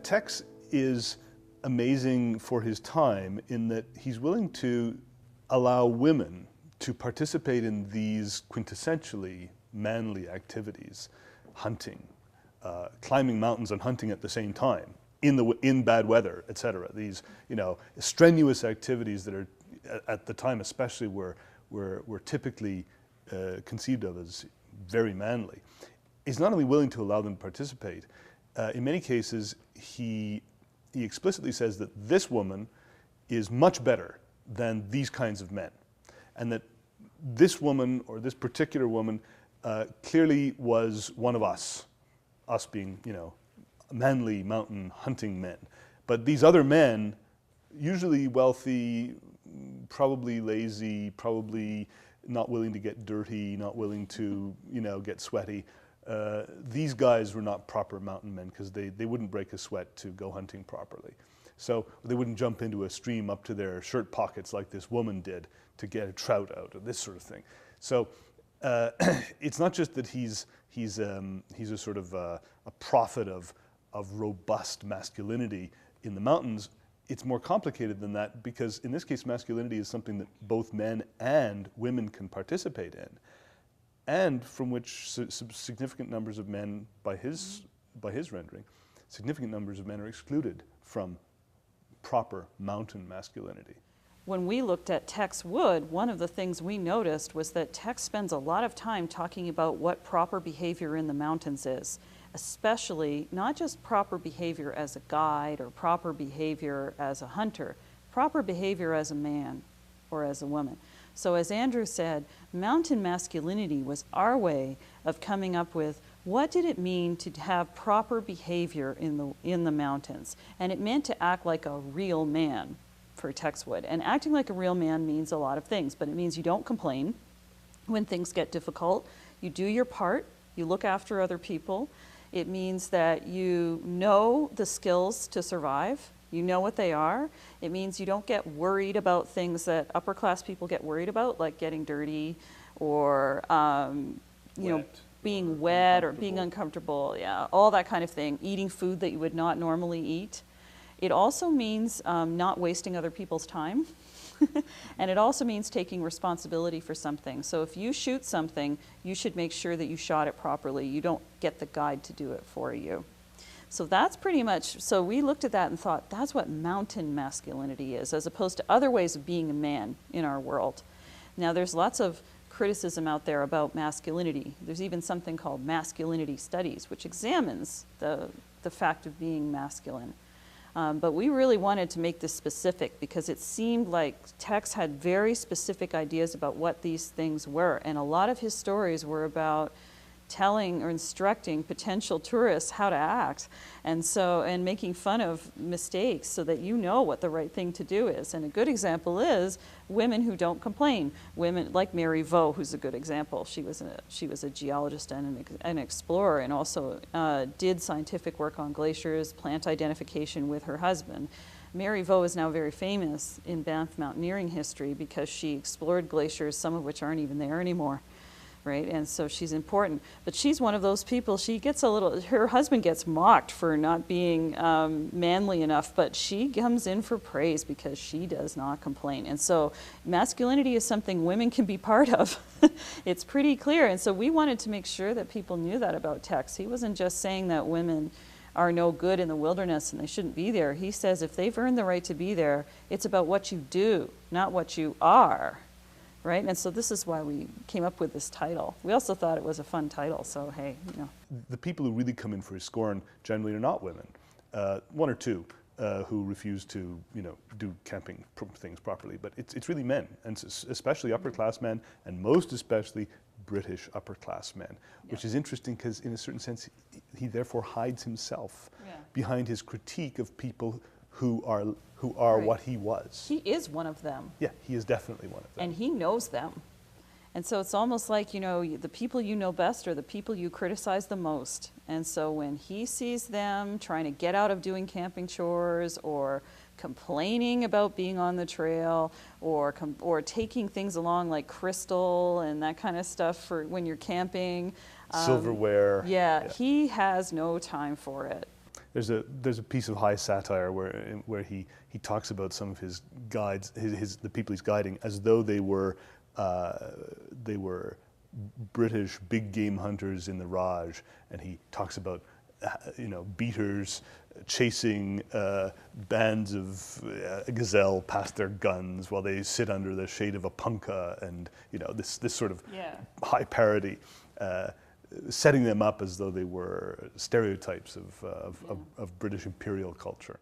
Tex is amazing for his time in that he's willing to allow women to participate in these quintessentially manly activities, hunting, climbing mountains and hunting at the same time, in bad weather, etc. These, strenuous activities that are, at the time especially, were typically conceived of as very manly. He's not only willing to allow them to participate, in many cases he explicitly says that this woman is much better than these kinds of men, and that this woman, or this particular woman, clearly was one of us being, manly mountain hunting men. But these other men, usually wealthy, probably lazy, probably not willing to get dirty, not willing to, get sweaty. These guys were not proper mountain men because they wouldn't break a sweat to go hunting properly. So they wouldn't jump into a stream up to their shirt pockets like this woman did to get a trout out, or this sort of thing. So it's not just that he's a sort of a prophet of robust masculinity in the mountains. It's more complicated than that, because in this case masculinity is something that both men and women can participate in, and from which significant numbers of men, by his rendering, significant numbers of men are excluded from proper mountain masculinity. When we looked at Tex Wood, one of the things we noticed was that Tex spends a lot of time talking about what proper behavior in the mountains is, especially not just proper behavior as a guide or proper behavior as a hunter, proper behavior as a man or as a woman. So as Andrew said, mountain masculinity was our way of coming up with what did it mean to have proper behavior in the mountains. And it meant to act like a real man for Tex Wood. And acting like a real man means a lot of things, but it means you don't complain when things get difficult. You do your part, you look after other people. It means that you know the skills to survive. You know what they are. It means you don't get worried about things that upper class people get worried about, like getting dirty or being wet or being uncomfortable, all that kind of thing, eating food that you would not normally eat. It also means not wasting other people's time. And it also means taking responsibility for something. So if you shoot something, you should make sure that you shot it properly. You don't get the guide to do it for you. So that's pretty much, so we looked at that and thought, that's what mountain masculinity is, as opposed to other ways of being a man in our world. Now there's lots of criticism out there about masculinity. There's even something called masculinity studies, which examines the fact of being masculine. But we really wanted to make this specific because it seemed like Tex had very specific ideas about what these things were. And a lot of his stories were about telling or instructing potential tourists how to act, and making fun of mistakes so that you know what the right thing to do is. And a good example is women who don't complain. Women like Mary Vaux, who's a good example. She was a geologist and an explorer, and also did scientific work on glaciers, plant identification with her husband. Mary Vaux is now very famous in Banff mountaineering history because she explored glaciers, some of which aren't even there anymore. Right? And so she's important, but she's one of those people, her husband gets mocked for not being manly enough, but she comes in for praise because she does not complain. And so masculinity is something women can be part of. It's pretty clear. And so we wanted to make sure that people knew that about Tex. He wasn't just saying that women are no good in the wilderness and they shouldn't be there. He says if they've earned the right to be there, it's about what you do, not what you are. Right? And so this is why we came up with this title. We also thought it was a fun title, so hey, The people who really come in for his scorn generally are not women. One or two who refuse to, do camping things properly, but it's really men, and especially upper class men, and most especially British upper class men, which is interesting because in a certain sense he therefore hides himself behind his critique of people who are right. What he was. He is one of them. Yeah, he is definitely one of them. And he knows them. And so it's almost like, the people you know best are the people you criticize the most. And so when he sees them trying to get out of doing camping chores or complaining about being on the trail or taking things along like crystal and that kind of stuff for when you're camping. Silverware. Yeah, he has no time for it. there's a piece of high satire where he talks about some of his guides, the people he's guiding, as though they were British big game hunters in the Raj, and he talks about beaters chasing bands of gazelle past their guns while they sit under the shade of a punkah, and this sort of high parody, setting them up as though they were stereotypes of British imperial culture.